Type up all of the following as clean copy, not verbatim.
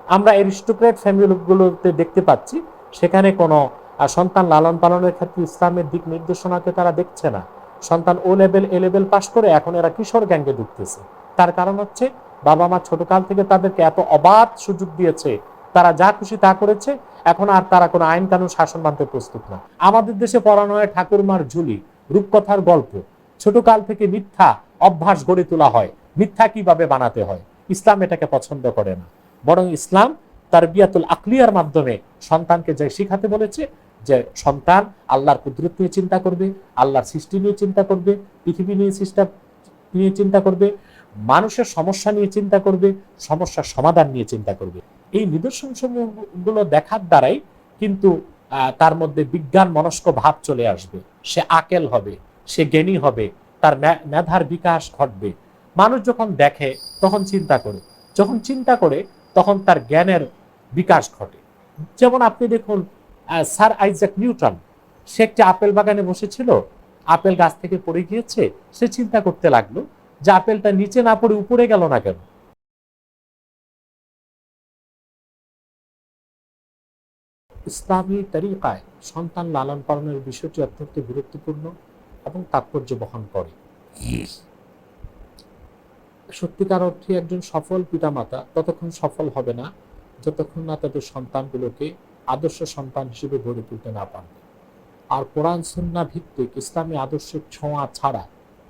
আমরা অ্যারিস্টোক্র্যাট ফ্যামিলিগুলোতে দেখতে পাচ্ছি সেখানে কোনো সন্তান লালন পালনের ক্ষেত্রে ইসলামের দিক নির্দেশনাকে তারা দেখছে না। সন্তান ও লেভেল এ লেভেল পাশ করে এখন এরা কিশোর গ্যাঙ্গে ঢুকতেছে। তার কারণ হচ্ছে বাবা মা ছোটকাল থেকে তাদেরকে এত অবাধ সুযোগ দিয়েছে, তারা যা খুশি তা করেছে, এখন আর তারা কোনো আইন কানুন শাসন মানতে প্রস্তুত না। আমাদের দেশে পড়ানো হয় ঠাকুরমার ঝুলি, রূপকথার গল্প, ছোটকাল থেকে মিথ্যা অভ্যাস গড়ে তোলা হয়, মিথ্যা কিভাবে বানাতে হয়। ইসলাম এটাকে পছন্দ করে না, বরং ইসলাম তারবিয়াতুল আকলিয়ার মাধ্যমে সন্তানকে যে শিখাতে বলেছে যে সন্তান আল্লাহর কুদরত নিয়ে চিন্তা করবে, আল্লাহর সৃষ্টি নিয়ে চিন্তা করবে, পৃথিবী নিয়ে চিন্তা করবে, মানুষের সমস্যা নিয়ে চিন্তা করবে, সমস্যার সমাধান নিয়ে চিন্তা করবে। এই নিদর্শন সমূহগুলো দেখার দ্বারাই কিন্তু তার মধ্যে বিজ্ঞান মনস্ক ভাব চলে আসবে, সে আকেল হবে, সে জ্ঞানী হবে, তার মেধার বিকাশ ঘটবে। মানুষ যখন দেখে তখন চিন্তা করে, যখন চিন্তা করে তখন তার জ্ঞানের বিকাশ ঘটে। যেমন আপনি দেখুন স্যার আইজাক নিউটন, সে একটি আপেল বাগানে বসেছিল, আপেল গাছ থেকে পড়ে গিয়েছে, সে চিন্তা করতে লাগলো যে আপেলটা নিচে না পড়ে উপরে গেল না কেন। ইসলামী তরিকায় সন্তান লালন পালনের বিষয়টি অত্যন্ত গুরুত্বপূর্ণ এবং তাৎপর্য বহন করে। সত্যিকার অর্থে একজন সফল পিতামাতা ততক্ষণ সফল হবে না যতক্ষণ না তাদের সন্তানগুলোকে আদর্শ সন্তান হিসেবে গড়ে তুলতে না পারবে। আর কোরআন সুন্নাহ ভিত্তিক ইসলামী আদর্শের ছোঁয়া ছাড়া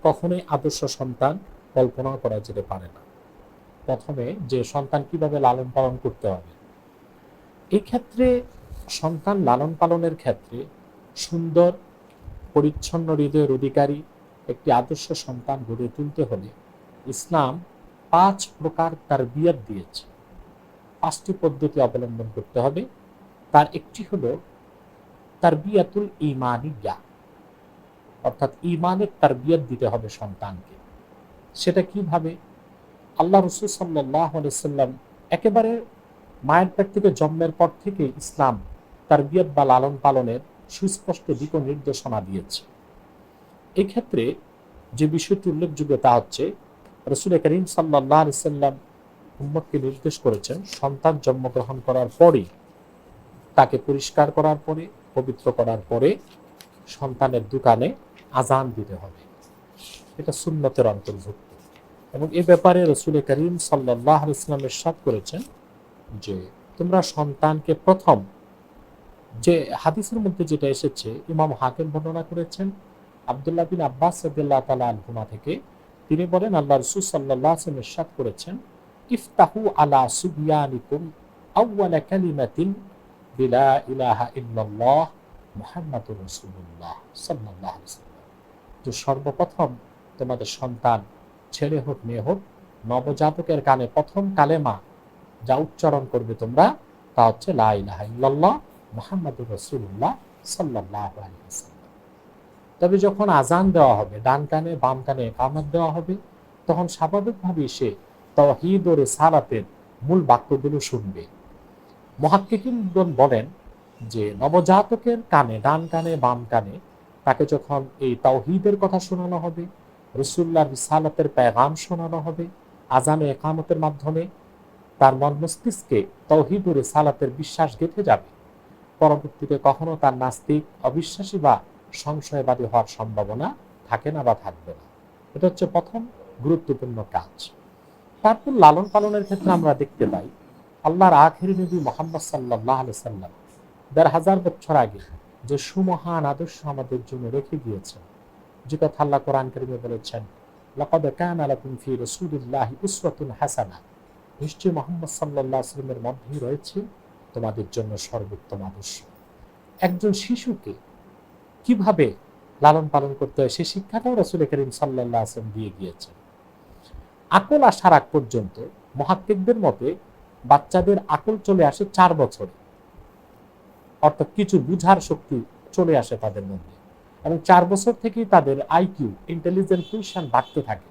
কখনোই আদর্শ সন্তান কল্পনা করা যেতে পারে না। প্রথমে যে সন্তান কিভাবে লালন পালন করতে হবে, এই ক্ষেত্রে সন্তান লালন পালনের ক্ষেত্রে সুন্দর পরিচ্ছন্ন হৃদয়ের অধিকারী একটি আদর্শ সন্তান গড়ে তুলতে হলে ইসলাম 5 প্রকার তারবিয়ত দিয়েছে, 5টি পদ্ধতি অবলম্বন করতে হবে। তার একটি হলো তারবিয়াতুল ঈমানিয়া, অর্থাৎ ঈমানের তারবিয়ত দিতে হবে সন্তানকে। সেটা কিভাবে? আল্লাহ রাসূল সাল্লাল্লাহু আলাইহি সাল্লাম একেবারে মায়ের পেট থেকে জন্মের পর থেকে ইসলাম তারবিয়ত বা লালন পালনের সুস্পষ্ট দিক নির্দেশনা দিয়েছে। এই ক্ষেত্রে যে বিষয়টি উল্লেখযোগ্য তা হচ্ছে রাসূল করিম সাল্লাল্লাহু আলাইহি সাল্লাম উম্মতকে নির্দেশ করেছেন সন্তান জন্মগ্রহণ করার পরে, তাকে পরিষ্কার করার পরে, পবিত্র করার পরে সন্তানের দোকানে আজান দিতে হবে। এটা সুন্নতের অন্তর্ভুক্ত এবং এ ব্যাপারে রাসূল করিম সাল্লাল্লাহু আলাইহি সাল্লাম ইরশাদ করেছেন যে তোমরা সন্তানকে প্রথম, যে হাদিসের মধ্যে যেটা এসেছে ইমাম হাকিম বর্ণনা করেছেন আব্দুল্লাহ বিন আব্বাস রাদিয়াল্লাহু তাআলা আনহুমা থেকে, তিনি বলেন আল্লাহ রাসূল সাল্লাল্লাহু আলাইহি ওয়াসাল্লাম ইরশাদ করেছেন ইফতাহু আলা সুবয়ানিকুম আউয়ালা কালিমাতিন বিলা ইলাহা ইল্লাল্লাহ মুহাম্মাদুর রাসূলুল্লাহ সাল্লাল্লাহু আলাইহি ওয়াসাল্লাম, যে সর্বপ্রথম তোমাদের সন্তান ছেলে হোক মেয়ে হোক নবজাতকের কানে প্রথম কালেমা যা উচ্চারণ করবে তোমরা তা হচ্ছে লা ইলাহা ইল্লাল্লাহ মুহাম্মাদুর রাসূলুল্লাহ সাল্লাল্লাহু আলাইহি ওয়াসাল্লাম। তবে যখন আজান দেওয়া হবে, ডান কানে বাম কানে ইকামত দেওয়া হবে, তখন স্বাভাবিকভাবেই সে তাওহীদ ও রিসালাতের মূল বাক্যগুলো শুনবে। মুহাক্কিকিনগণ বলেন যে নবজাতকের কানে, ডান কানে বাম কানে তাকে যখন এই তাওহীদের কথা শোনানো হবে, রাসূলুল্লাহর রিসালাতের পেগাম শোনানো হবে, আজান ও ইকামতের মাধ্যমে তার মন মস্তিষ্কে তাওহীদ ও রিসালাতের বিশ্বাস গেঁথে যাবে। পরবর্তীতে কখনো তার নাস্তিক, অবিশ্বাসী বা সংশয়বাদী হওয়ার সম্ভাবনা থাকে না বা থাকবে না। এটা হচ্ছে প্রথম গুরুত্বপূর্ণ কাজ। তারপর লালন পালনের ক্ষেত্রে আমরা দেখতে পাই আল্লাহর আখেরি নবী মুহাম্মদ সাল্লাল্লাহু আলাইহি সাল্লাম ১,৫০০ বছর আগে যে সুমহান আদর্শ আমাদের জন্য রেখে গিয়েছেন, যে কথা আল্লাহ কোরআন কারীমে বলেছেন লাকাদ কানা লাকুম ফি রাসূলিল্লাহি উসওয়াতুন হাসানাহ, নিশ্চয়ই মুহাম্মদ সাল্লাল্লাহু আলাইহি সাল্লামের মধ্যেই রয়েছে তোমাদের জন্য সর্বোত্তম আদর্শ। একজন শিশুকে কিভাবে লালন পালন করতে হয় সেই শিক্ষাটাও রাসূল করিম সাল্লাল্লাহু আলাইহি ওয়াসাল্লাম দিয়ে গিয়েছেন। আকল আসার আগ পর্যন্ত মুহাক্কিকদের মতে বাচ্চাদের আকল চলে আসে 4 বছরে, অর্থাৎ কিছু বুঝার শক্তি চলে আসে তাদের মধ্যে, এবং 4 বছর থেকেই তাদের আইকিউ, ইন্টেলিজেন্ট কোয়েশ্চন বাড়তে থাকে,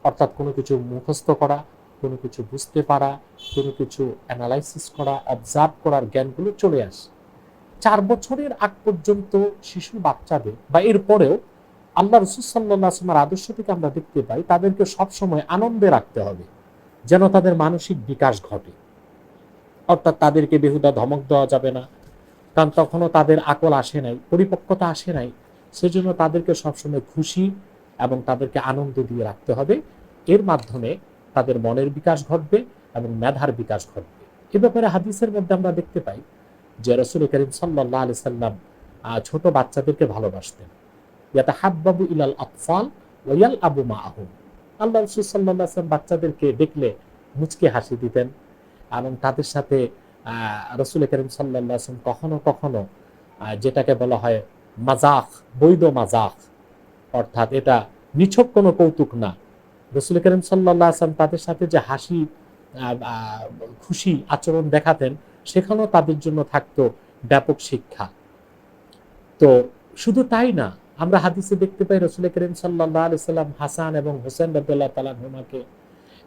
অর্থাৎ কোনো কিছু মুখস্থ করা, কোনো কিছু বুঝতে পারা, কোনো কিছু অ্যানালাইসিস করা, অবজার্ভ করার জ্ঞানগুলো চলে আসে। 4 বছরের আগ পর্যন্ত শিশু বাচ্চাদের বা এরপরেও আল্লাহ রাসূল সাল্লাল্লাহু আলাইহি ওয়াসাল্লামের আদর্শ থেকে আমরা দেখতে পাই তাদেরকে সবসময় আনন্দে রাখতে হবে যেন তাদের মানসিক বিকাশ ঘটে। অর্থাৎ তাদেরকে বেহুদা ধমক দেওয়া যাবে না, কারণ তখনও তাদের আকল আসে নাই, পরিপক্কতা আসে নাই। সেজন্য তাদেরকে সবসময় খুশি এবং তাদেরকে আনন্দ দিয়ে রাখতে হবে। এর মাধ্যমে তাদের মনের বিকাশ ঘটবে এবং মেধার বিকাশ ঘটবে। এ ব্যাপারে হাদিসের মধ্যে আমরা দেখতে পাই যে রাসূল করিম সাল্লাল্লাহু আলাইহি সাল্লাম ছোট বাচ্চাদেরকে ভালোবাসতেন। ইয়াতাহাব্বাবু ইলাল আতফাল ওয়া ইয়ালআবু মাআহুম। আল্লাহ রাসূল সাল্লাল্লাহু আলাইহি সাল্লাম বাচ্চাদেরকে দেখলে মুচকি হাসি দিতেন এবং তাদের সাথে রাসূল করিম সাল্লাল্লাহু আলাইহি ওয়াসাল্লাম কখনো কখনো যেটাকে বলা হয় মাজাক, বৈধ মাজাক, অর্থাৎ এটা নিছক কোনো কৌতুক না, রাসূল করিম সাল্লাল্লাহু আলাইহি ওয়াসাল্লাম তাদের সাথে যে হাসি খুশি আচরণ দেখাতেন, সেখানেও তাদের জন্য থাকতো ব্যাপক শিক্ষা। তো শুধু তাই না, আমরা হাদিসে দেখতে পাই রাসূল করিম সাল্লাল্লাহু আলাইহি ওয়াসাল্লাম হাসান এবং হোসেন রাদিয়াল্লাহু তাআলা আনহুমাকে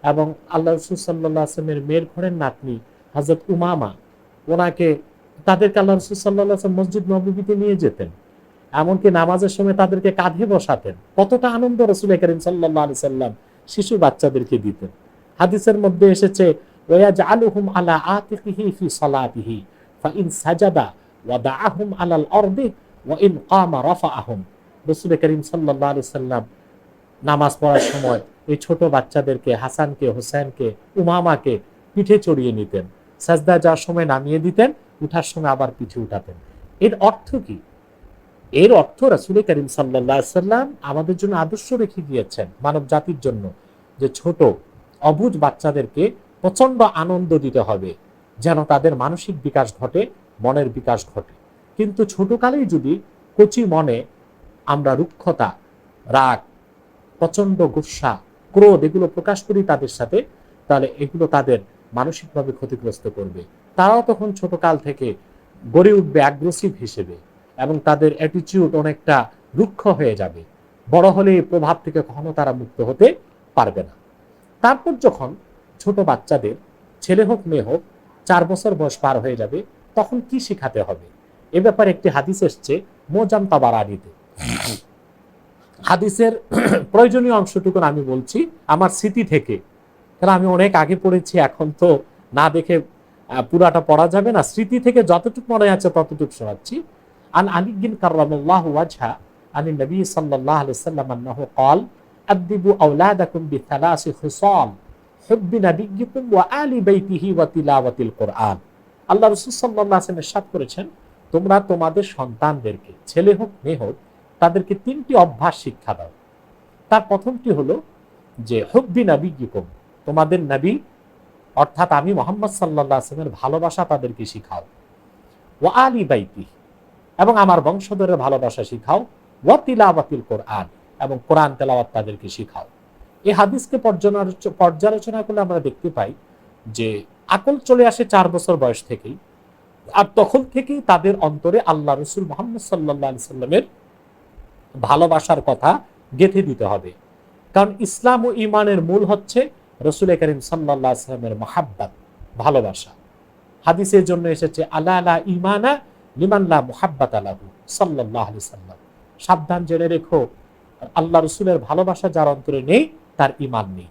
এবং আল্লাহ রাসূল সাল্লাল্লাহু আলাইহি ওয়াসাল্লামের মেয়ের ঘরের নাতনি হযরত উমামা, ওনাকে তাদেরকে আল্লাহ রাসূল সাল্লাল্লাহু আলাইহি ওয়াসাল্লাম মসজিদ নববীতে নিয়ে যেতেন, এমনকি নামাজের সময় তাদেরকে কাঁধে বসাতেন। কতটা আনন্দ রাসূল করিম সাল্লাল্লাহু আলাইহি ওয়াসাল্লাম শিশু বাচ্চাদেরকে দিতেন। হাদিসের মধ্যে এসেছে ওয়ায়াজআলুহুম আলা আতিকিহি ফি সালাতিহি ফাইন সাজাদা ওয়াদাআহুম আলাল আরদি ওয়া ইন কামা রাফাআহুম। রাসূল করিম সাল্লাল্লাহু আলাইহি ওয়াসাল্লাম নামাজ পড়ার সময় এই ছোট বাচ্চাদেরকে, হাসানকে, হোসেনকে, উমামাকে পিঠে চড়িয়ে নিতেন, সাজদা যাওয়ার সময় নামিয়ে দিতেন, উঠার সময় আবার পিঠে উঠাতেন। এর অর্থ কি? এর অর্থ রাসূল করিম সাল্লাল্লাহু আলাইহি ওয়াসাল্লাম আমাদের জন্য আদর্শ রেখে গিয়েছেন, মানব জাতির জন্য, যে ছোট অবুঝ বাচ্চাদেরকে প্রচন্ড আনন্দ দিতে হবে যেন তাদের মানসিক বিকাশ ঘটে, মনের বিকাশ ঘটে। কিন্তু ছোটকালেই যদি কচি মনে আমরা রুক্ষতা, রাগ, প্রচন্ড গুসা, ক্রোধ এগুলো প্রকাশ করি তাদের সাথে, তাহলে এগুলো তাদের মানসিকভাবে ক্ষতিগ্রস্ত করবে। তারাও তখন ছোটকাল থেকে গড়ে উঠবে অ্যাগ্রেসিভ হিসেবে এবং তাদের অ্যাটিটিউড অনেকটা রুক্ষ হয়ে যাবে। বড় হলে এই প্রভাব থেকে কখনো তারা মুক্ত হতে পারবে না। তারপর যখন ছোট বাচ্চাদের, ছেলে হোক মেয়ে হোক, 4 বছর বয়স পার হয়ে যাবে, তখন কি শিখাতে হবে? এ ব্যাপারে একটি হাদিস এসছে মোজাম তাবারানীতে। হাদিসের প্রয়োজনীয় অংশটুকু আমি বলছি আমার স্মৃতি থেকে, কারণ আমি অনেক আগে পড়েছি, এখন তো না দেখে পুরাটা পড়া যাবে না, স্মৃতি থেকে যতটুকু মনে আছে ততটুকু শোনাচ্ছি। আন আলী বিন কাররামাল্লাহু ওয়াজহা আনিন নবী সাল্লাল্লাহু আলাইহি ওয়াসাল্লাম আন্নাহু قال আদিবু আওলাদাকুম বিথালাসি খিসাল হুব্বি নাবিয়্যিকুম ওয়া আলি বাইতিহি ওয়া তিলাওয়াতিল কুরআন। আল্লাহ রাসূল সাল্লাল্লাহু আলাইহি ওয়াসাল্লাম ইরশাদ করেছেন, তোমরা তোমাদের সন্তানদেরকে, ছেলে হোক মেয়ে হোক, তাদেরকে 3টি অভ্যাস শিক্ষা দাও। তার প্রথমটি হলো যে হুব্বি নাবিয়্যিকুম, তোমাদের নবী অর্থাৎ আমি মুহাম্মদ সাল্লাল্লাহু আলাইহি ওয়াসাল্লামের ভালোবাসা তাদেরকে শিখাও। ওয়া আলি বাইতি, এবং আমার বংশধরের ভালোবাসা শিখাও। ওয়া তিলাওয়াতিল কুরআন, এবং কোরআন তেলাওয়াত তাদেরকে শিখাও। এই হাদিসকে পর্যালোচনা করলে আমরা দেখতে পাই যে আকল চলে আসে 4 বছর বয়স থেকেই, আর তখন থেকেই তাদের অন্তরে আল্লাহ রাসূল মুহাম্মদ সাল্লাল্লাহু আলাইহি ওয়াসাল্লামের ভালোবাসার কথা গেঁথে দিতে হবে। কারণ ইসলাম ও ঈমানের মূল হচ্ছে রাসূল করিম সাল্লাল্লাহু আলাইহি ওয়াসাল্লামের মুহাব্বত, ভালোবাসা। হাদিসের জন্য এসেছে আলা লা ঈমানা লিমান লা মুহাব্বাতা লাহু সাল্লাল্লাহু আলাইহি ওয়াসাল্লাম। সাবধান, জেনে রেখো, আল্লাহ রাসূলের ভালোবাসা যার অন্তরে নেই তার ঈমান নেই।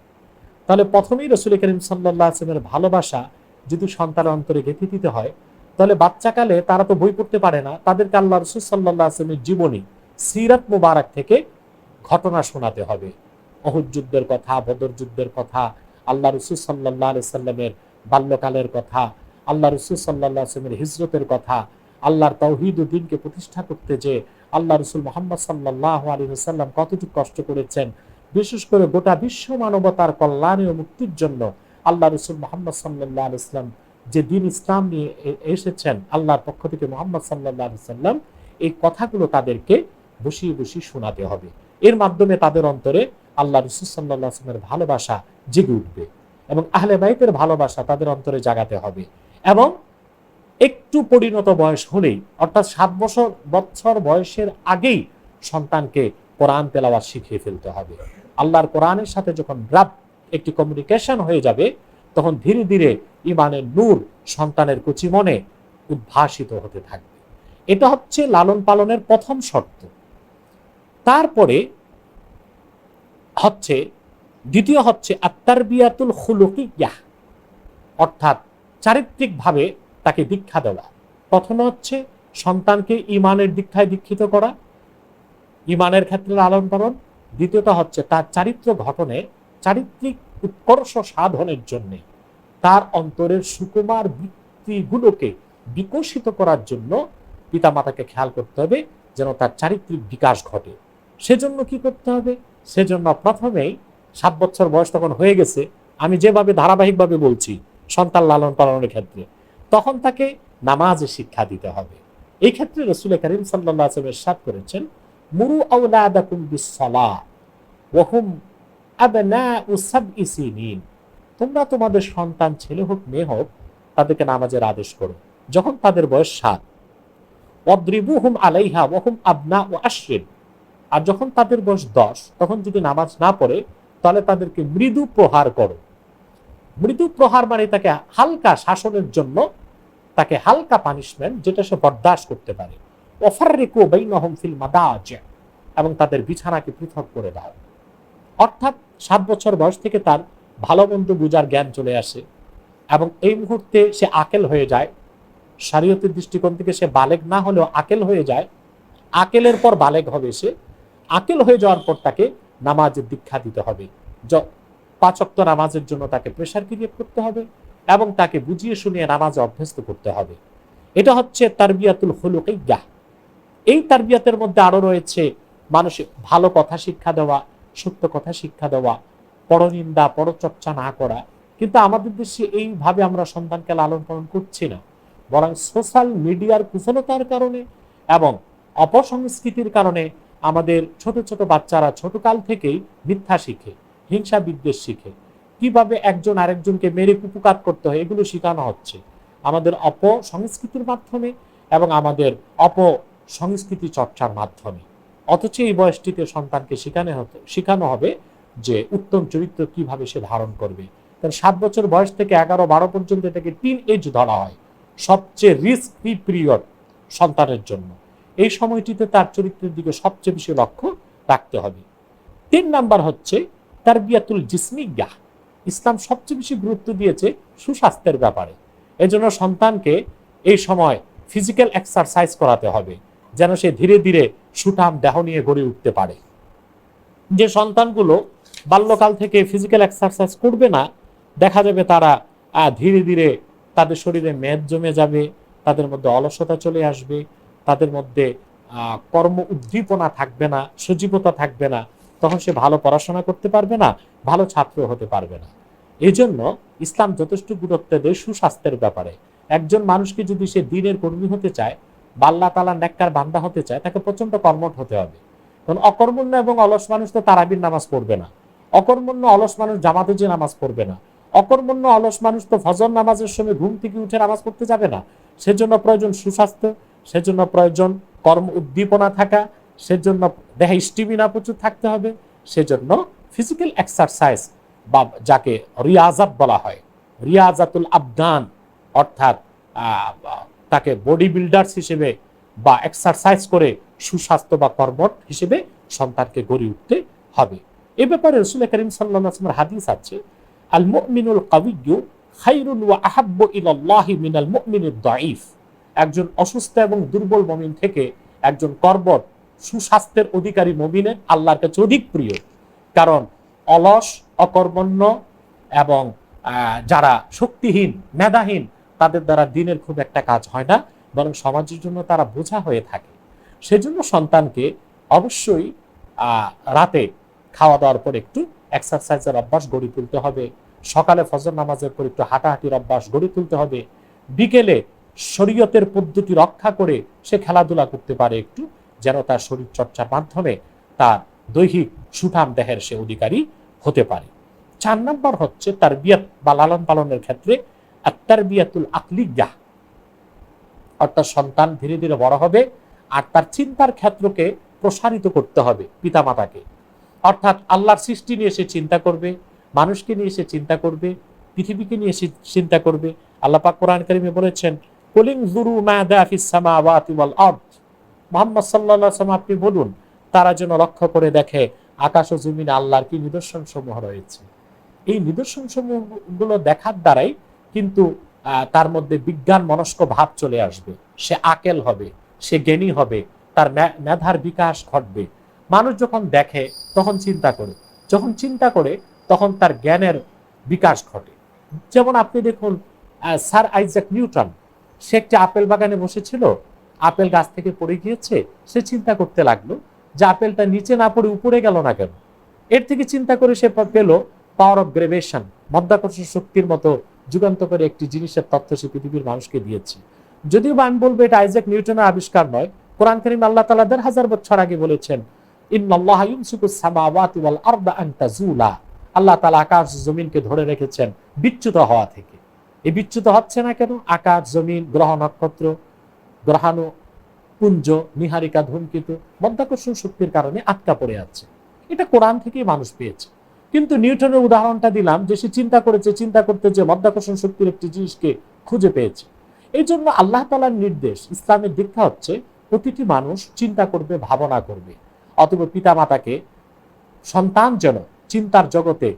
তাহলে প্রথমেই রাসূল করিম সাল্লাল্লাহু আলাইহি ওয়াসাল্লামের ভালোবাসা যদি সন্তানের অন্তরে গেঁথে দিতে হয়, তাহলে বাচ্চাকালে তারা তো বই পড়তে পারে না, তাদেরকে আল্লাহ রাসূল সাল্লাল্লাহু আলাইহি ওয়াসাল্লামের জীবনী, সিরাত মুবারক থেকে ঘটনা শোনাতে হবে। উহুদ যুদ্ধের কথা, বদর যুদ্ধের কথা, আল্লাহ রাসূল সাল্লাল্লাহু আলাইহি ওয়াসাল্লামের বাল্যকালের কথা, আল্লাহ রাসূল সাল্লাল্লাহু আলাইহি ওয়াসাল্লামের হিজরতের কথা, আল্লাহর তাওহীদ ও দ্বীনকে প্রতিষ্ঠা করতে যে আল্লাহ রাসূল মুহাম্মদ সাল্লাল্লাহু আলাইহি ওয়াসাল্লাম কতটুকু কষ্ট করেছেন, বিশেষ করে গোটা বিশ্ব মানবতার কল্যাণ ও মুক্তির জন্য আল্লাহ রাসূল মুহাম্মদ সাল্লাল্লাহু আলাইহি ওয়াসাল্লাম যে দ্বীন ইসলাম নিয়ে এসেছেন আল্লাহর পক্ষ থেকে মুহাম্মদ সাল্লাল্লাহু আলাইহি ওয়াসাল্লাম, এই কথাগুলো তাদেরকে বসিয়ে বসিয়ে শোনাতে হবে। এর মাধ্যমে তাদের অন্তরে আল্লাহ রাসূল সাল্লাল্লাহু আলাইহি ওয়াসাল্লামের ভালোবাসা জেগে উঠবে এবং আহলে বাইতের ভালোবাসা তাদের অন্তরে জাগাতে হবে। এবং একটু পরিণত বয়স হলেই, অর্থাৎ 7 বছর বয়সের আগেই সন্তানকে কোরআন তেলাওয়াত শিখিয়ে ফেলতে হবে। আল্লাহর কোরআনের সাথে যখন একটি কমিউনিকেশন হয়ে যাবে, তখন ধীরে ধীরে ঈমানের নূর সন্তানের কচি মনে উদ্ভাসিত হতে থাকবে। এটা হচ্ছে লালন পালনের প্রথম শর্ত। তারপরে হচ্ছে দ্বিতীয় হচ্ছে আত-তারবিয়াতুল খুলুকিয়াহ, অর্থাৎ চারিত্রিকভাবে তাকে দীক্ষা দেওয়া। প্রথমে হচ্ছে সন্তানকে ইমানের দীক্ষায় দীক্ষিত করা, ইমানের ক্ষেত্রে লালন পালন। দ্বিতীয়ত হচ্ছে তার চারিত্র ঘটনে, চারিত্রিক উৎকর্ষ সাধনের জন্য, তার অন্তরের সুকুমার বৃত্তিগুলোকে বিকশিত করার জন্য পিতামাতাকে খেয়াল করতে হবে যেন তার চারিত্রিক বিকাশ ঘটে। সেজন্য কি করতে হবে? সেজন্য প্রথমেই 7 বছর বয়স তখন হয়ে গেছে, আমি যেভাবে ধারাবাহিকভাবে বলছি সন্তান লালন পালনের ক্ষেত্রে, তখন তাকে নামাজে শিক্ষা দিতে হবে। এই ক্ষেত্রে রাসূল কারীম সাল্লাল্লাহু আলাইহি ওয়াসাল্লাম ইরশাদ করেছেন, মুরু আওলাদাকুম বিস-সালাহ ওয়া হুম আবনাউ সাবঈ সিনিন। তোমরা তোমাদের সন্তান ছেলে হোক মেয়ে হোক তাদেরকে নামাজের আদেশ করো যখন তাদের বয়স 7। ওয়াদরিবুহুম আলাইহা ওয়া হুম আবনাউ আশরিন। আর যখন তাদের বয়স 10 তখন যদি নামাজ না পড়ে তাহলে তাদেরকে মৃদু প্রহার করো। মৃদু প্রহার মানে তাকে হালকা শাসনের জন্য, তাকে হালকা পানিশমেন্ট যেটা সে বরদাস্ত করতে পারে। ওয়াফাররিকু বাইনাহুম ফিল মাদাজি, এবং তাদের বিছানাকে পৃথক করে দাও। অর্থাৎ 7 বছর বয়স থেকে তার ভালো মন্দ বুঝার জ্ঞান চলে আসে এবং এই মুহূর্তে সে আকেল হয়ে যায়। শরীয়তের দৃষ্টিকোণ থেকে সে বালেগ না হলেও আকেল হয়ে যায়। আকেলের পর বালেগ হবে সে। আকেল হয়ে যাওয়ার পর তাকে নামাজের দীক্ষা দিতে হবে। 5 ওয়াক্ত নামাজের জন্য তাকে প্রেসার ক্রিয়েট করতে হবে এবং তাকে বুঝিয়ে শুনিয়ে নামাজে অভ্যস্ত করতে হবে। এটা হচ্ছে তারবিয়াতুল খুলুকিয়্যাহ। এই তারবিয়াতের মধ্যে আরো রয়েছে মানুষের ভালো কথা শিক্ষা দেওয়া, সত্য কথা শিক্ষা দেওয়া, পরনিন্দা পরচর্চা না করা। কিন্তু আমাদের দেশে এইভাবে আমরা সন্তানকে লালন পালন করছি না, বরং সোশ্যাল মিডিয়ার কুশলতার কারণে এবং অপসংস্কৃতির কারণে আমাদের ছোট ছোট বাচ্চারা ছোটকাল থেকেই মিথ্যা শিখে, হিংসা বিদ্বেষ শিখে, কিভাবে একজন আরেকজনকে মেরে কুপুকাত করতে হয় এগুলো শেখানো হচ্ছে আমাদের অপসংস্কৃতির মাধ্যমে এবং আমাদের অপসংস্কৃতি চর্চার মাধ্যমে। অথচ এই বয়সটিতে সন্তানকে শেখানো হবে যে উত্তম চরিত্র কিভাবে সে ধারণ করবে। কারণ 7 বছর বয়স থেকে 11-12 পর্যন্ত এটাকে টিন এজ ধরা হয়, সবচেয়ে রিস্কি পিরিয়ড সন্তানের জন্য। এই সময়টিতে তার চরিত্রের দিকে সবচেয়ে বেশি লক্ষ্য রাখতে হবে। 3 নাম্বার হচ্ছে তারবিয়াতুল জিসমিয়্যাহ। ইসলাম সবচেয়ে বেশি গুরুত্ব দিয়েছে সুস্বাস্থ্যের ব্যাপারে। এজন্য সন্তানকে এই সময় ফিজিক্যাল এক্সারসাইজ করাতে হবে যেন সে ধীরে ধীরে সুঠাম দেহ নিয়ে গড়ে উঠতে পারে। যে সন্তানগুলো বাল্যকাল থেকে ফিজিক্যাল এক্সারসাইজ করবে না, দেখা যাবে তারা ধীরে ধীরে তাদের শরীরে মেদ জমে যাবে, তাদের মধ্যে অলসতা চলে আসবে, তাদের মধ্যে কর্ম উদ্দীপনা থাকবে না, সজীবতা থাকবে না। তখন সে ভালো পড়াশোনা করতে পারবে না, ভালো ছাত্র হতে পারবে না। এই জন্য ইসলাম যথেষ্ট গুরুত্ব দেয় সুস্বাস্থ্যের ব্যাপারে। একজন মানুষকে যদি সে দ্বীনের কর্মী হতে চায়, আল্লাহ তাআলার নেককার বান্দা হতে চায়, তাকে প্রচন্ড কর্মঠ হতে হবে। কারণ অকর্মণ্য এবং অলস মানুষ তো তারাবির নামাজ পড়বে না, অকর্মণ্য অলস মানুষ জামাতে যে নামাজ পড়বে না, অকর্মণ্য অলস মানুষ তো ফজর নামাজের সময় ঘুম থেকে উঠে নামাজ পড়তে যাবে না। সেজন্য প্রয়োজন সুস্বাস্থ্য, সেজন্য প্রয়োজন কর্ম উদ্দীপনা থাকা, সেজন্য দেহে স্টিমিনা প্রচুর থাকতে হবে, সেজন্য ফিজিক্যাল এক্সারসাইজ বা যাকে রিয়াজাত বলা হয়, রিয়াজাতুল আবদান, অর্থাৎ তাকে বডি বিল্ডার্স হিসেবে বা এক্সারসাইজ করে সুস্বাস্থ্য বা কর্মঠ হিসেবে সন্তানকে গড়ে উঠতে হবে। এ ব্যাপারে রাসূল কারীম সাল্লাল্লাহু আলাইহি ওয়াসাল্লামের হাদিস আছে, আল মুমিনুল কাওয়িয়্যু খায়রুন ওয়া আহাব্বু ইলাল্লাহি মিনাল মুমিনিদ দাঈফ। একজন অসুস্থ এবং দুর্বল মুমিন থেকে একজন কর্মঠ সুস্বাস্থ্যের অধিকারী মুমিনের আল্লাহর কাছে অধিক প্রিয়। কারণ অলস, অকর্মণ্য এবং যারা শক্তিহীন, মেধাহীন, তাদের দ্বারা দিনের খুব একটা কাজ হয় না, বরং সমাজের জন্য তারা বোঝা হয়ে থাকে। সেজন্য সন্তানকে অবশ্যই রাতে খাওয়া দাওয়ার পর একটু এক্সারসাইজের অভ্যাস গড়ে তুলতে হবে, সকালে ফজর নামাজের পর একটু হাঁটাহাঁটির অভ্যাস গড়ে তুলতে হবে, বিকেলে শরীয়তের পদ্ধতি রক্ষা করে সে খেলাধুলা করতে পারে একটু, যেন তার শরীর চর্চার মাধ্যমে তার দৈহিক সুঠাম দেহের সে অধিকারী হতে পারে। 4 নম্বর হচ্ছে তারবিয়াত বা লালন পালনের ক্ষেত্রে আত-তারবিয়াতুল আকলিয়্যাহ, অর্থাৎ সন্তান ধীরে ধীরে বড় হবে আর তার চিন্তার ক্ষেত্রকে প্রসারিত করতে হবে পিতামাতাকে। অর্থাৎ আল্লাহর সৃষ্টি নিয়ে সে চিন্তা করবে, মানুষকে নিয়ে সে চিন্তা করবে, পৃথিবীকে নিয়ে সে চিন্তা করবে। আল্লাহ পাক কোরআন কারীমে বলেছেন, কুলিং যুরু মাযা ফিস সামাওয়াতি ওয়াল আরদ। মুহাম্মদ সাল্লাল্লাহু আলাইহি ওয়াসাল্লাম আপনি বলুন তারা যেন লক্ষ্য করে দেখে আকাশ ও জমিনে আল্লাহর কি নিদর্শন সমূহ রয়েছে। এই নিদর্শন সমূহগুলো দেখার দ্বারাই কিন্তু তার মধ্যে বিজ্ঞান মনস্ক ভাব চলে আসবে, সে আকেল হবে, সে জ্ঞানী হবে, তার মেধার বিকাশ ঘটবে। মানুষ যখন দেখে তখন চিন্তা করে, যখন চিন্তা করে তখন তার জ্ঞানের বিকাশ ঘটে। যেমন আপনি দেখুন স্যার আইজাক নিউটন, সে একটি আপেল বাগানে বসেছিল, আপেল গাছ থেকে পড়ে গিয়েছে, সে চিন্তা করতে লাগলো যে আপেলটা নিচে না পড়ে উপরে গেল না কেন। এর থেকে চিন্তা করে সে পেল পাওয়ার অফ গ্রেভিটেশন, মাধ্যাকর্ষণ শক্তির মতো যুগান্তকারী একটি জিনিসের তথ্য সে পৃথিবীর মানুষকে দিয়েছে। যদিও বা আমি বলবো এটা আইজাক নিউটনের আবিষ্কার নয়, কোরআন কারীম আল্লাহ তাআলা ১,৫০০ বছর আগে বলেছেন, ইন্নাল্লাহা ইউমসিকুস সামাওয়াতি ওয়াল আরদা আন তাজুলা, আল্লাহ তাআলা আকাশ জমিনকে ধরে রেখেছেন বিচ্যুত হওয়া থেকে। এই বিচ্যুত হচ্ছে না কেন? আকাশ জমিন, গ্রহ নক্ষত্র, গ্রহাণু পুঞ্জ, নিহারিকা, ধূমকেতু মাধ্যাকর্ষণ শক্তির কারণে আটকা পড়ে আছে। এটা কোরআন থেকেই মানুষ পেয়েছে। কিন্তু নিউটনের উদাহরণটা দিলাম যে সে চিন্তা করেছে, চিন্তা করতে যে মাধ্যাকর্ষণ শক্তির একটি জিনিসকে খুঁজে পেয়েছে। এই জন্য আল্লাহ তাআলার নির্দেশ, ইসলামের দীক্ষা হচ্ছে প্রতিটি মানুষ চিন্তা করবে, ভাবনা করবে। অতএব পিতা মাতাকে সন্তান যেন চিন্তার জগতে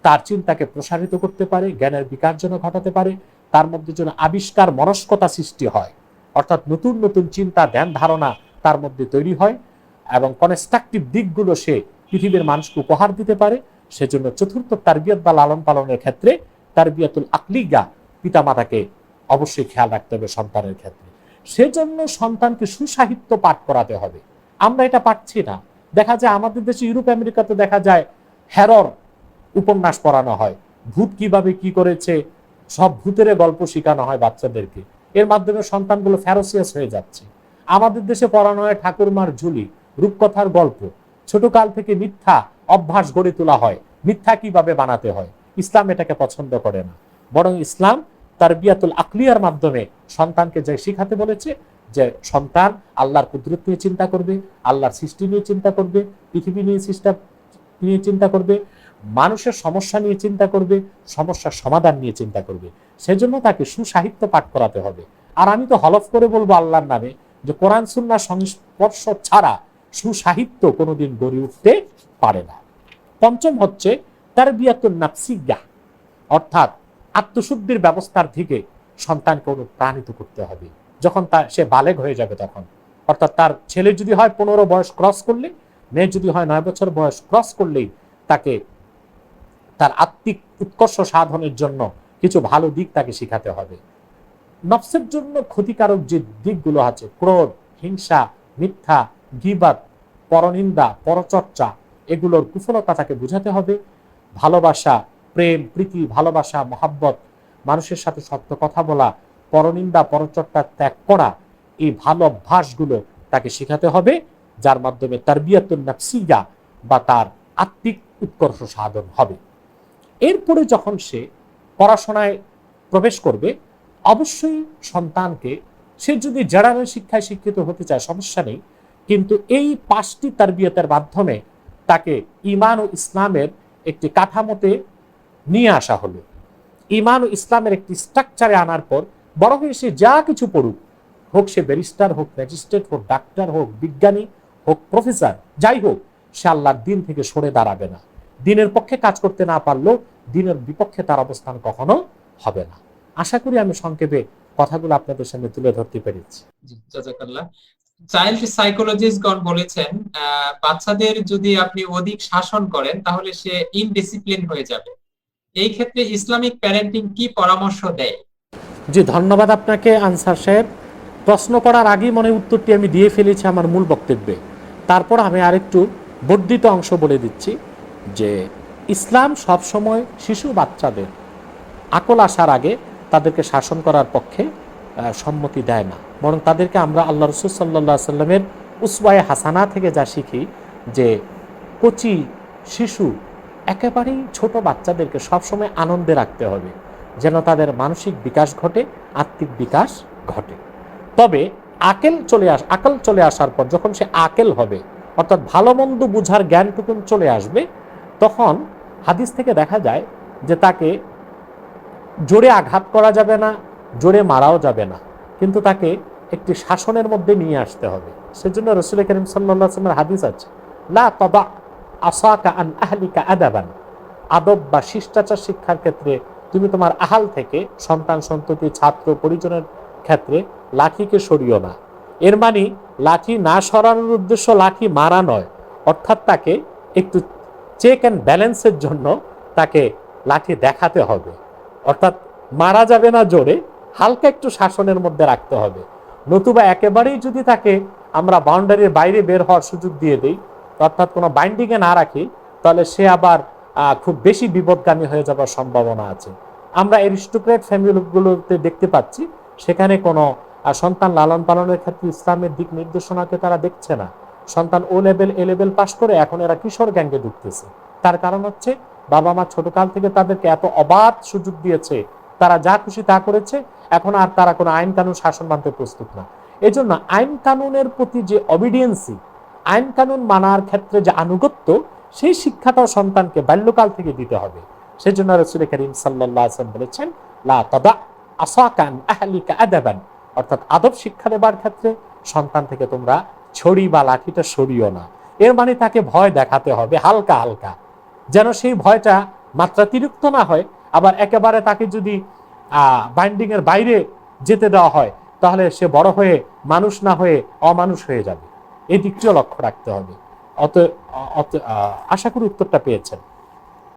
তার চিন্তাকে প্রসারিত করতে পারে, জ্ঞানের বিকাশ যেন ঘটাতে পারে, তার মধ্যে যেন আবিষ্কার মনস্কতা সৃষ্টি হয়, অর্থাৎ নতুন নতুন চিন্তা, ধ্যান, ধারণা তার মধ্যে তৈরি হয় এবং কনস্ট্রাকটিভ দিকগুলো সে পৃথিবীর মানুষকে উপহার দিতে পারে। সেজন্য চতুর্থ তারবিয়ত বা লালন পালনের ক্ষেত্রে তারবিয়াতুল আকলিগা, পিতামাতাকে অবশ্যই খেয়াল রাখতে হবে সন্তানের ক্ষেত্রে। সেজন্য সন্তানকে সুসাহিত্য পাঠ করাতে হবে। আমরা এটা পাচ্ছি না। দেখা যায় আমাদের দেশে, ইউরোপ আমেরিকাতে দেখা যায় হ্যারর উপন্যাস পড়ানো হয়, ভূত কিভাবে কি করেছে সব ভূতের গল্প শেখানো হয় বাচ্চাদেরকে। এর মাধ্যমে সন্তানগুলো ফ্যারোসিয়াস হয়ে যাচ্ছে। আমাদের দেশে পড়ানো হয় ঠাকুরমার ঝুলি, রূপকথার গল্প, ছোটকাল থেকে মিথ্যা অভ্যাস গড়ে তোলা হয়, মিথ্যা কিভাবে বানাতে হয়। ইসলাম এটাকে পছন্দ করে না, বরং ইসলাম তারবিয়াতুল আকলিয়ার মাধ্যমে সন্তানকে যে শিখাতে বলেছে যে সন্তান আল্লাহর কুদরত নিয়ে চিন্তা করবে, আল্লাহর সৃষ্টি নিয়ে চিন্তা করবে, পৃথিবী নিয়ে চিন্তা করবে, মানুষের সমস্যা নিয়ে চিন্তা করবে, সমস্যার সমাধান নিয়ে চিন্তা করবে। সেজন্য তাকে সুসাহিত্য পাঠ করাতে হবে। আর আমি তো হলফ করে বলবো আল্লাহর নামে যে কোরআন সুন্নাহর সংস্পর্শ ছাড়া সুসাহিত্য কোনোদিন গড়ে উঠতে পারে না। পঞ্চম হচ্ছে তারবিয়াতুন নাফসিয়্যাহ, অর্থাৎ আত্মশুদ্ধির ব্যবস্থার দিকে সন্তানকে অনুপ্রাণিত করতে হবে। যখন সে বালেগ হয়ে যাবে তখন, অর্থাৎ তার ছেলে যদি হয় 15 বয়স ক্রস করলে, মেয়ে যদি হয় 9 বছর বয়স ক্রস করলেই তাকে তার আত্মিক উৎকর্ষ সাধনের জন্য কিছু ভালো দিক তাকে শিখাতে হবে। নফসের জন্য ক্ষতিকারক যে দিকগুলো আছে, ক্রোধ, হিংসা, মিথ্যা, গীবাত, পরনিন্দা, পরচর্চা, এগুলোর কুফলতা তাকে বুঝাতে হবে। ভালোবাসা, প্রেম, প্রীতি, ভালোবাসা, মহাব্বত, মানুষের সাথে সত্য কথা বলা, পরনিন্দা, পরচর্চা ত্যাগ করা, এই ভালো অভ্যাসগুলো তাকে শিখাতে হবে, যার মাধ্যমে তারবিয়াতুন নাফসিয়া বা তার আত্মিক উৎকর্ষ সাধন হবে। এরপরে যখন সে পড়াশোনায় প্রবেশ করবে, অবশ্যই সন্তানকে, সে যদি জেনারেল শিক্ষায় শিক্ষিত হতে চায় সমস্যা নেই, কিন্তু এই 5টি তারবিয়তের মাধ্যমে তাকে ঈমান ও ইসলামের একটি কাঠামোতে নিয়ে আসা হলো। ঈমান ও ইসলামের একটি স্ট্রাকচারে আনার পর বড় হয়ে সে যা কিছু পড়ুক, হোক সে ব্যারিস্টার, হোক ম্যাজিস্ট্রেট, হোক ডাক্তার, হোক বিজ্ঞানী, হোক প্রফেসর, যাই হোক, সে আল্লাহর দিন থেকে সরে দাঁড়াবে না। দিনের পক্ষে কাজ করতে না পারলেও দিনের বিপক্ষে তার অবস্থান কখনো হবে না। আশা করি আমি সংক্ষেপে কথাগুলো আপনাদের সামনে তুলে ধরতে পেরেছি। জাযাকাল্লাহ। চাইল্ড সাইকোলজিস্টগণ বলেছেন বাচ্চাদের যদি আপনি অধিক শাসন করেন তাহলে সে ইনডিসিপ্লিন হয়ে যাবে। এই ক্ষেত্রে ইসলামিক প্যারেন্টিং কি পরামর্শ দেয়? জি, ধন্যবাদ আপনাকে আনসার সাহেব। প্রশ্ন করার আগেই মনে উত্তরটি আমি দিয়ে ফেলেছি আমার মূল বক্তব্যে। তারপর আমি আরেকটু বর্ধিত অংশ বলে দিচ্ছি যে ইসলাম সবসময় শিশু বাচ্চাদের আকল আসার আগে তাদেরকে শাসন করার পক্ষে সম্মতি দেয় না, বরং তাদেরকে আমরা আল্লাহ রাসূল সাল্লাল্লাহু আলাইহি সাল্লামের উসওয়ায়ে হাসানা থেকে যা শিখি যে কচি শিশু, একেবারেই ছোট বাচ্চাদেরকে সবসময় আনন্দে রাখতে হবে, যেন তাদের মানসিক বিকাশ ঘটে, আত্মিক বিকাশ ঘটে। তবে আকল চলে আসার পর যখন সে আকেল হবে, অর্থাৎ ভালো মন্দ বুঝার জ্ঞানটুকুন চলে আসবে, তখন হাদিস থেকে দেখা যায় যে তাকে জোরে আঘাত করা যাবে না, জোরে মারাও যাবে না, কিন্তু তাকে একটি শাসনের মধ্যে নিয়ে আসতে হবে। সেজন্য রাসূল করিম সাল্লাল্লাহু আলাইহি ওয়াসাল্লামের হাদিস আছে, লা তাদা আসাকা আন আহলিকা আদাবান, আদব বা শিষ্টাচার শিক্ষার ক্ষেত্রে তুমি তোমার আহাল থেকে সন্তান সন্ততি ছাত্র পরিজনের ক্ষেত্রে লাঠিকে সরিও না। এর মানে লাঠি না সরানোর উদ্দেশ্য লাঠি মারা নয়, অর্থাৎ তাকে একটু চেক অ্যান্ড ব্যালেন্সের জন্য তাকে লাঠি দেখাতে হবে। অর্থাৎ মারা যাবে না জোরে, হালকা একটু শাসনের মধ্যে রাখতে হবে। নতুবা একেবারেই যদি তাকে আমরা বাউন্ডারির বাইরে বের হওয়ার সুযোগ দিয়ে দিই, অর্থাৎ কোনো বাইন্ডিংয়ে না রাখি, তাহলে সে আবার খুব বেশি বিপদগামী হয়ে যাওয়ার সম্ভাবনা আছে। আমরা এরিস্টোক্রেট ফ্যামিলিগুলোতে দেখতে পাচ্ছি সেখানে কোনো সন্তান লালন পালনের ক্ষেত্রে ইসলামের দিক নির্দেশনাকে তারা দেখছে না। সন্তান ও লেভেল এ লেভেল পাশ করে এখন এরা কিশোর গ্যাঙ্গে ঢুকতেছে। তার কারণ হচ্ছে বাবা মা ছোটকাল থেকে তাদেরকে এত অবাধ সুযোগ দিয়েছে, তারা যা খুশি তা করেছে, এখন আর তারা কোনো আইন কানুন শাসন মানতে প্রস্তুত না। এজন্য আইন কানুনের প্রতি যে অবিডিয়েন্সি, আইন কানুন মানার ক্ষেত্রে যে আনুগত্য, সেই শিক্ষাটাও সন্তানকে বাল্যকাল থেকে দিতে হবে। সেজন্য রাসূল করিম সাল্লাল্লাহু আলাইহি ওয়াসাল্লাম বলেছেন, লা তাদা আসাকান আহলিকা আদাবান, অর্থাৎ আদব শিক্ষা দেবার ক্ষেত্রে সন্তান থেকে তোমরা ছড়ি বা লাঠিটা সরিও না। এর মানে তাকে ভয় দেখাতে হবে হালকা হালকা, যেন সেই ভয়টা মাত্রাতিরিক্ত না হয়। আবার একেবারে তাকে যদি বাইন্ডিং এর বাইরে যেতে দেওয়া হয়, তাহলে সে বড় হয়ে মানুষ না হয়ে অমানুষ হয়ে যাবে। এই দিকটিও লক্ষ্য রাখতে হবে। আশা করি উত্তরটা পেয়েছেন।